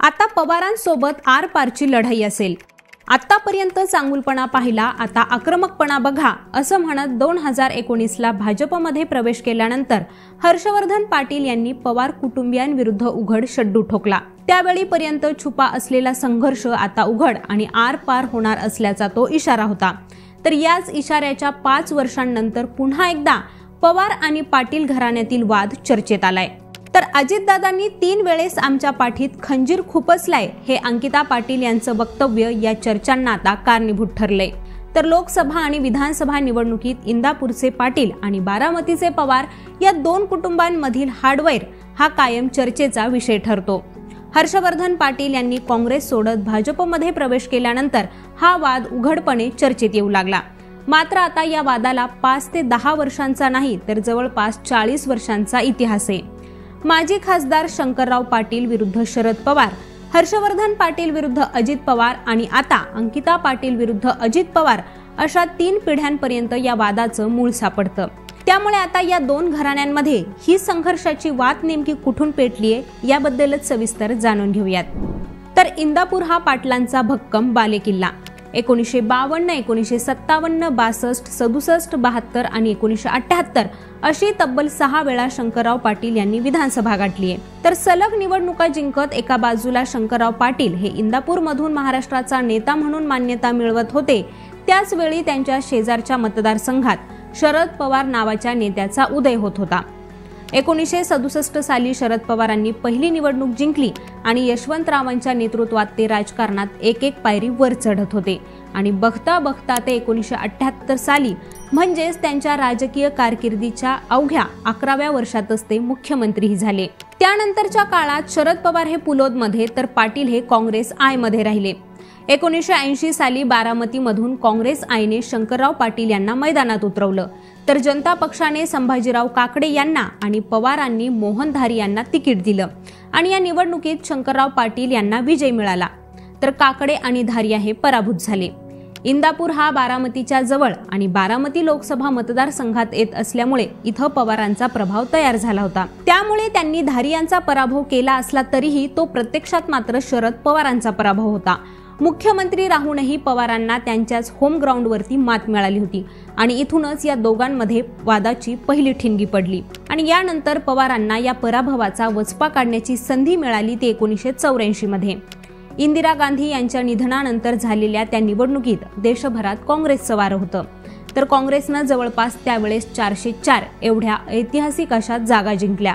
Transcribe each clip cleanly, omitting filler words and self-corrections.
आता पवारांसोबत आरपारची लढाई असेल। आतापर्यंत चांगुलपणा पाहिला, आता आक्रमकपणा बघा असं म्हणत 2019ला भाजपमध्ये प्रवेश केल्यानंतर हर्षवर्धन पाटील यांनी पवार कुटुंबियांविरुद्ध उघड शड्डू ठोकला। त्यावेळीपर्यंत छुपा असलेला संघर्ष आता उघड आणि आरपार होणार असल्याचा तो इशारा होता। तर याच इशाऱ्याच्या 5 वर्षांनंतर पुन्हा एकदा पवार आणि पाटील घराण्यातील वाद चर्चेत आलाय। तर अजितदादांनी 3 वेळेस आमच्या पाठीत खंजीर खुपसलाय हे अंकिता पाटील यांचं वक्तव्य या चर्चांना आता कारणीभूत ठरलंय। तर लोकसभा आणि विधानसभा निवडणुकीत इंदापूरचे पाटील आणि बारामतीचे पवार या 2 कुटुंबांमधील हार्डवेअर हा कायम चर्चेचा विषय ठरतो। हर्षवर्धन पाटील यांनी काँग्रेस सोडत भाजपमध्ये प्रवेश केल्यानंतर हा वाद उघडपणे चर्चेत येऊ लागला। मात्र आता या वादाला 5 ते 10 वर्षांचा नाही तर जवळपास 40 वर्षांचा इतिहास आहे। माजी खासदार शंकरराव पाटील विरुद्ध शरद पवार, हर्षवर्धन पाटील विरुद्ध अजित पवार आणि आता अंकिता पाटील विरुद्ध अजित पवार अशा 3 पिढ्यांपर्यंत या वादाचं मूळ सापडतं। त्यामुळे आता या 2 घराण्यांमध्ये ही संघर्षाची वाट नेमकी कुठून पेटलीये याबद्दलच सविस्तर जाणून घेऊयात। तर इंदापूर हा पाटलांचा भक्कम बालेकिल्ला। 1952, 1957, 62, 67, 72 आणि 1978 अशी तब्बल 6 वेळा शंकरराव पाटील यांनी विधानसभा गाठली आहे। तर सलग निवडणुका जिंकत एका बाजूला शंकरराव पाटील हे इंदापूरमधून महाराष्ट्राचा नेता म्हणून मान्यता मिळवत होते, त्याच वेळी त्यांच्या शेजारच्या मतदारसंघात शरद पवार नावाच्या नेत्याचा उदय होत होता। 1967 साली शरद पवारांनी पहिली निवडणूक जिंकली आणि यशवंतरावांच्या नेतृत्वात ते राजकारणात एक पायरी वर चढत होते आणि बघता बघता ते 1978 साली म्हणजेच त्यांच्या राजकीय कारकिर्दीच्या अवघ्या 11व्या वर्षातच ते मुख्यमंत्रीही झाले। त्यानंतरच्या काळात शरद पवार हे पुलोदमध्ये तर पाटील हे काँग्रेस आय मध्ये राहिले। 1980 साली बारामतीमधून काँग्रेस आयने शंकरराव पाटील यांना मैदानात उतरवलं, तर जनता पक्षाने संभाजीराव काकडे यांना आणि पवारांनी मोहन धारी यांना तिकीट दिलं आणि या निवडणुकीत शंकरराव पाटील यांना विजय मिळाला, तर काकडे आणि धारिया हे पराभूत झाले। इंदापूर हा बारामतीच्या जवळ आणि बारामती लोकसभा मतदारसंघात येत असल्यामुळे इथं पवारांचा प्रभाव तयार झाला होता। त्यामुळे त्यांनी धारियांचा पराभव केला असला तरीही तो प्रत्यक्षात मात्र शरद पवारांचा पराभव होता। मुख्यमंत्री राहूनही पवारांना त्यांच्याच होम ग्राउंडवरती मात मिळाली होती आणि इथूनच या दोघांमध्ये वादाची पहिली ठिणगी पडली आणि यानंतर पवारांना या पराभवाचा वचपा काढण्याची संधी मिळाली ती 1984 मध्ये। इंदिरा गांधी यांच्या निधनानंतर झालेल्या त्या निवडणुकीत देशभरात काँग्रेसचं वारं होतं, तर काँग्रेसनं जवळपास त्यावेळेस 404 एवढ्या ऐतिहासिक अशा जागा जिंकल्या।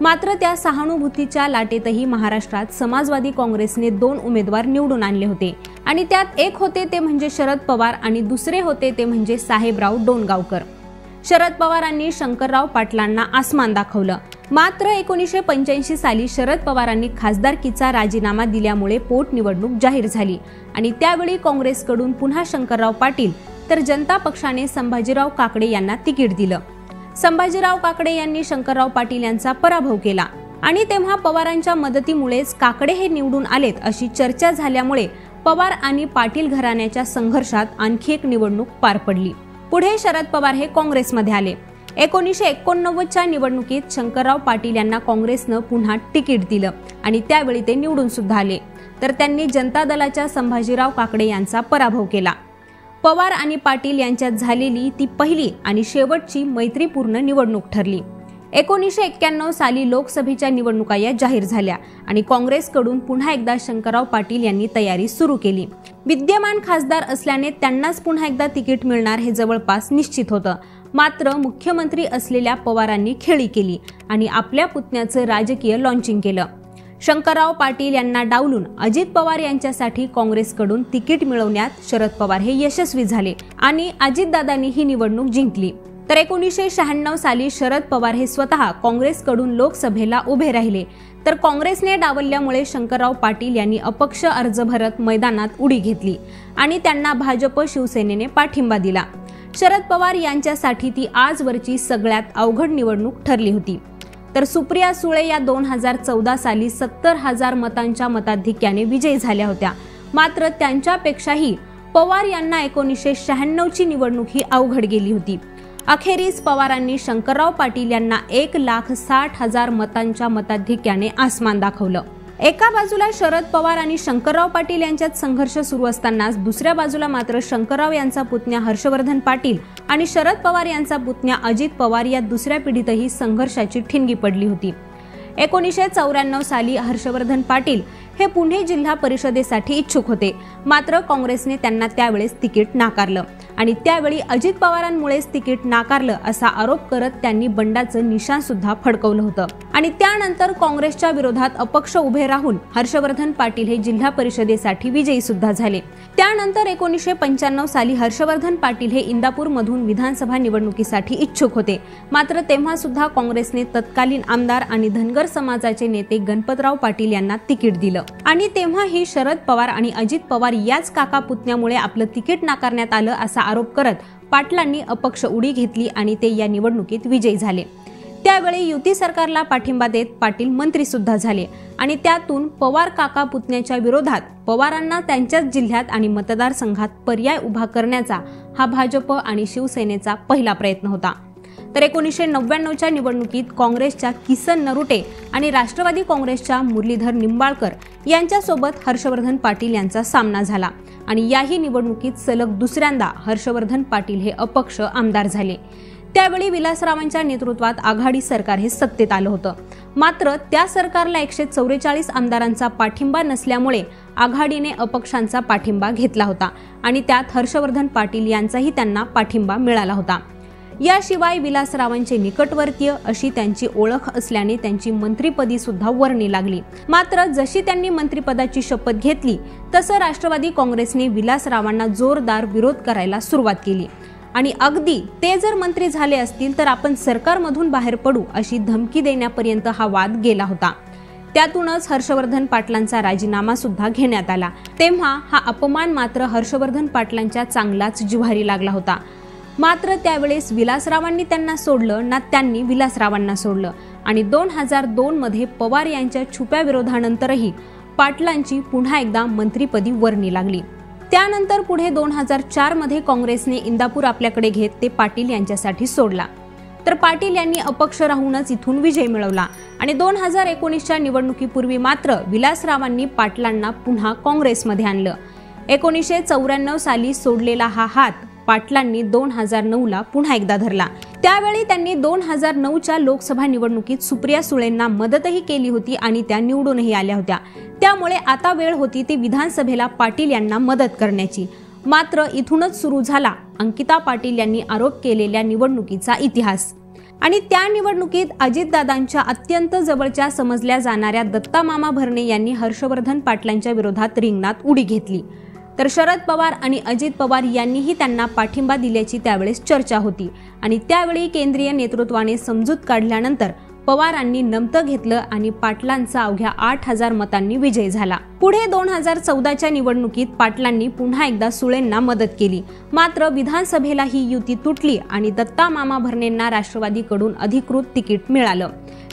मात्र त्या सहानुभूतीच्या लाटेतही महाराष्ट्रात समाजवादी काँग्रेसने 2 उमेदवार निवडून आणले होते आणि त्यात एक होते ते म्हणजे शरद पवार आणि दुसरे होते ते म्हणजे साहेबराव डोणगावकर। शरद पवारांनी शंकरराव पाटलांना आसमान दाखवलं। मात्र 1985 साली शरद पवारांनी खासदारकीचा राजीनामा दिल्यामुळे पोटनिवडणूक जाहीर झाली आणि त्यावेळी काँग्रेसकडून पुन्हा शंकरराव पाटील तर जनता पक्षाने संभाजीराव काकडे यांना तिकीट दिलं। संभाजीराव काकडे यांनी शंकरराव पाटील यांचा पराभव केला आणि तेव्हा पवारांच्या मदतीमुळेच काकडे हे निवडून आलेत अशी चर्चा झाल्यामुळे पवार आणि पाटील घराण्याच्या संघर्षात आणखी एक निवडणूक पार पडली। पुढे शरद पवार हे काँग्रेसमध्ये आले। 1989च्या निवडणुकीत शंकरराव पाटील यांना काँग्रेसनं पुन्हा तिकीट दिलं आणि त्यावेळी ते निवडून सुद्धा आले, तर त्यांनी जनता दलाच्या संभाजीराव काकडे यांचा पराभव केला। पवार आणि पाटील यांच्यात झालेली ती पहिली आणि शेवटची मैत्रीपूर्ण निवडणूक ठरली। 1991 साली लोकसभेच्या निवडणुका या जाहीर झाल्या आणि काँग्रेसकडून पुन्हा एकदा शंकरराव पाटील यांनी तयारी सुरू केली। विद्यमान खासदार असल्याने त्यांनाच पुन्हा एकदा तिकीट मिळणार हे जवळपास निश्चित होतं। मात्र मुख्यमंत्री असलेल्या पवारांनी खेळी केली आणि आपल्या पुतण्याचं राजकीय लॉन्चिंग केलं। शंकरराव पाटील यांना डावलून अजित पवार यांच्यासाठी काँग्रेसकडून तिकीट मिळवण्यात शरद पवार हे यशस्वी झाले आणि अजितदादांनी ही निवडणूक जिंकली। तर 1996 साली शरद पवार हे स्वतः काँग्रेसकडून लोकसभेला उभे राहिले, तर काँग्रेसने डावलल्यामुळे शंकरराव पाटील यांनी अपक्ष अर्ज भरत मैदानात उडी घेतली आणि त्यांना भाजप शिवसेनेने पाठिंबा दिला। शरद पवार यांच्यासाठी ती आजवरची सगळ्यात अवघड निवडणूक ठरली होती। तर सुप्रिया सुळे या 2014 साली 70,000 मतांच्या मताधिक्याने विजयी झाल्या होत्या। मात्र त्यांच्यापेक्षाही पवार यांना 1996ची निवडणूक ही अवघड गेली होती। अखेरीस पवारांनी शंकरराव पाटील यांना 1,60,000 मतांच्या मताधिक्याने आसमान दाखवलं। एका बाजूला शरद पवार आणि शंकरराव पाटील यांच्यात संघर्ष सुरू असतानाच दुसऱ्या बाजूला मात्र शंकरराव यांचा पुतण्या हर्षवर्धन पाटील आणि शरद पवार यांचा पुतण्या अजित पवार या दुसऱ्या पिढीतही संघर्षाची ठिणगी पडली होती. 1994 साली हर्षवर्धन पाटील हे पुणे जिल्हा परिषदेसाठी इच्छुक होते, मात्र काँग्रेसने त्यांना त्यावेळेस तिकीट नाकारलं आणि त्यावेळी अजित पवारांमुळेच तिकीट नाकारलं असा आरोप करत त्यांनी बंडाचं निशाण सुद्धा फडकवलं होतं. आणि त्यानंतर काँग्रेसच्या विरोधात अपक्ष उभे राहून हर्षवर्धन पाटील हे जिल्हा परिषदेसाठी विजयी सुद्धा झाले. त्यानंतर 1995 साली हर्षवर्धन पाटील हे इंदापूरमधून विधानसभा निवडणुकीसाठी इच्छुक होते, मात्र तेव्हा सुद्धा काँग्रेसने तत्कालीन आमदार आणि धनगर समाजाचे नेते गणपतराव पाटील यांना तिकीट दिलं आणि तेव्हाही शरद पवार आणि अजित पवार याच काका पुतण्यामुळे आपलं तिकीट नाकारण्यात आलं असा आरोप करत पाटलांनी अपक्ष उडी घेतली आणि ते या निवडणुकीत विजयी झाले. त्यावेळी युती सरकारला पाठिंबा देत पाटील मंत्री सुद्धा झाले आणि त्यातून पवार काका पुतण्याच्या विरोधात पवारांना त्यांच्याच जिल्ह्यात आणि मतदारसंघात पर्याय उभा करण्याचा हा भाजप आणि शिवसेनेचा पहिला प्रयत्न होता. तर 1999च्या निवडणुकीत काँग्रेसच्या किसन नरुटे आणि राष्ट्रवादी काँग्रेसच्या मुरलीधर निंबाळकर यांच्यासोबत हर्षवर्धन पाटील यांचा सामना झाला आणि याही निवडणुकीत सलग दुसऱ्यांदा हर्षवर्धन पाटील हे अपक्ष आमदार झाले. त्यावेळी विलासरावांच्या नेतृत्वात आघाडी सरकार हे सत्तेत आलं होतं, मात्र त्या सरकारला 144 आमदारांचा पाठिंबा नसल्यामुळे आघाडीने अपक्षांचा पाठिंबा घेतला होता आणि त्यात हर्षवर्धन पाटील यांचाही त्यांना पाठिंबा मिळाला होता. याशिवाय विलासरावांचे निकटवर्तीय अशी त्यांची ओळख असल्याने त्यांची मंत्रिपदी सुद्धा वर्णी लागली. मात्र जशी त्यांनी मंत्रिपदाची शपथ घेतली तसं राष्ट्रवादी काँग्रेसने विलासरावांना जोरदार विरोध करायला सुरुवात केली आणि अगदी ते जर मंत्री झाले असतील तर आपण सरकारमधून बाहेर पडू अशी धमकी देण्यापर्यंत हा वाद गेला होता. त्यातूनच हर्षवर्धन पाटलांचा राजीनामा सुद्धा घेण्यात आला. तेव्हा हा अपमान मात्र हर्षवर्धन पाटलांच्या चांगलाच जिव्हारी लागला होता. मात्र त्यावेळेस विलासरावांनी त्यांना सोडलं ना त्यांनी विलासरावांना सोडलं आणि 2002 मध्ये पवार यांच्या छुप्या विरोधानंतरही पाटलांची पुन्हा एकदा मंत्रिपदी वर्णी लागली. त्यानंतर पुढे 2004 मध्ये काँग्रेसने इंदापूर आपल्याकडे घेत ते पाटील यांच्यासाठी सोडला. तर पाटील यांनी अपक्ष राहूनच इथून विजय मिळवला आणि 2019च्या निवडणुकीपूर्वी मात्र विलासरावांनी पाटलांना पुन्हा काँग्रेसमध्ये आणलं. 1994 साली सोडलेला हा हात पाटलांनी 2009ला पुन्हा एकदा धरला. त्यावेळी त्यांनी 2009च्या लोकसभा निवडणुकीत सुप्रिया सुळेंना मदतही केली होती आणि त्या निवडूनही आल्या होत्या. त्यामुळे आता वेळ होती ती विधानसभेला पाटील यांना मदत करण्याची. मात्र इथूनच सुरू झाला अंकिता पाटील यांनी आरोप केलेल्या निवडणुकीचा इतिहास. आणि त्या निवडणुकीत अजितदादांच्या अत्यंत जवळच्या समजल्या जाणाऱ्या दत्ता मामा भरणे यांनी हर्षवर्धन पाटलांच्या विरोधात रिंगणात उडी घेतली. तर शरद पवार आणि अजित पवार यांनीही त्यांना पाठिंबा दिल्याची त्यावेळेस चर्चा होती आणि त्यावेळी केंद्रीय नेतृत्वाने समजूत काढल्यानंतर पवारांनी नमतं घेतलं आणि पाटलांचा अवघ्या 8,000 मतांनी विजय झाला. पुढे 2014च्या निवडणुकीत पाटलांनी पुन्हा एकदा सुळेंना मदत केली. मात्र विधानसभेला ही युती तुटली आणि दत्ता मामा भरणेंना राष्ट्रवादीकडून अधिकृत तिकीट मिळालं.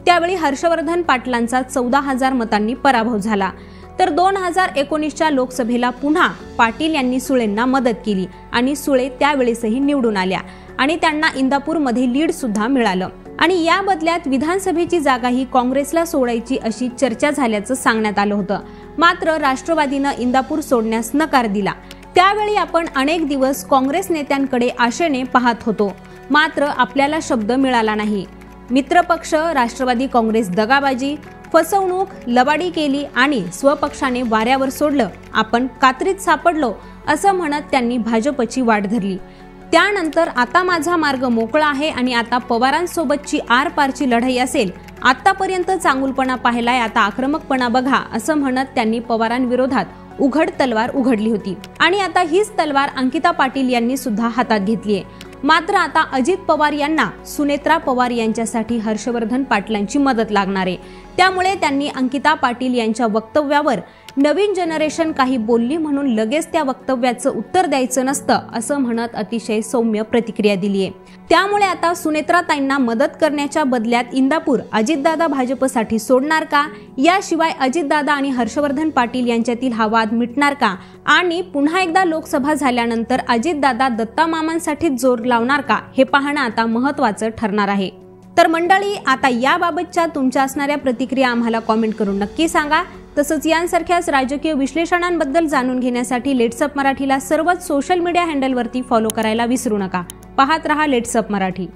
त्यावेळी हर्षवर्धन पाटलांचा 14,000 मतांनी पराभव झाला. तर 2019च्या लोकसभेला पुन्हा पाटील यांनी सुळेंना मदत केली आणि सुळे त्यावेळेसही निवडून आल्या आणि त्यांना इंदापूरमध्ये लीड सुद्धा मिळालं आणि या बदल्यात विधानसभेची जागाही काँग्रेसला सोडायची अशी चर्चा झाल्याचं सांगण्यात आलं होतं. मात्र राष्ट्रवादीनं इंदापूर सोडण्यास नकार दिला. त्यावेळी आपण अनेक दिवस काँग्रेस नेत्यांकडे आशेने पाहत होतो, मात्र आपल्याला शब्द मिळाला नाही. मित्रपक्ष राष्ट्रवादी काँग्रेस दगाबाजी, फसवणूक, लबाडी केली आणि स्वपक्षाने वाऱ्यावर सोडलं, आपण कात्रीत सापडलो असं म्हणत त्यांनी भाजपची वाट धरली. त्यानंतर आता माझा मार्ग मोकळा आहे आणि आता पवारांसोबतची आरपारची लढाई असेल. आतापर्यंत चांगुलपणा पाहिलाय, आता आक्रमकपणा बघा असं म्हणत त्यांनी पवारांविरोधात उघड तलवार उघडली होती आणि आता हीच तलवार अंकिता पाटील यांनी सुद्धा हातात घेतलीये. मात्र आता अजित पवार यांना सुनेत्रा पवार यांच्यासाठी हर्षवर्धन पाटलांची मदत लागणार आहे. त्यामुळे त्यांनी अंकिता पाटील यांच्या वक्तव्यावर नवीन जनरेशन काही बोलली म्हणून लगेच त्या वक्तव्याचं उत्तर द्यायचं नसतं असं म्हणत अतिशय सौम्य प्रतिक्रिया दिली आहे. त्यामुळे आता सुनेत्राताईंना मदत करण्याच्या बदल्यात इंदापूर अजितदादा भाजपसाठी सोडणार का? याशिवाय अजितदादा आणि हर्षवर्धन पाटील यांच्यातील हा वाद मिटणार का? आणि पुन्हा एकदा लोकसभा झाल्यानंतर अजितदादा दत्ता मामांसाठी जोर लावणार का? हे पाहणं आता महत्त्वाचं ठरणार आहे. तर मंडळी, आता याबाबतच्या तुमच्या असणाऱ्या प्रतिक्रिया आम्हाला कॉमेंट करून नक्की सांगा तसंच यांसारख्याच राजकीय विश्लेषणांबद्दल जाणून घेण्यासाठी लेट्सअप मराठीला सर्वच सोशल मीडिया हँडलवरती फॉलो करायला विसरू नका। पाहत रहा लेट्सअप मराठी।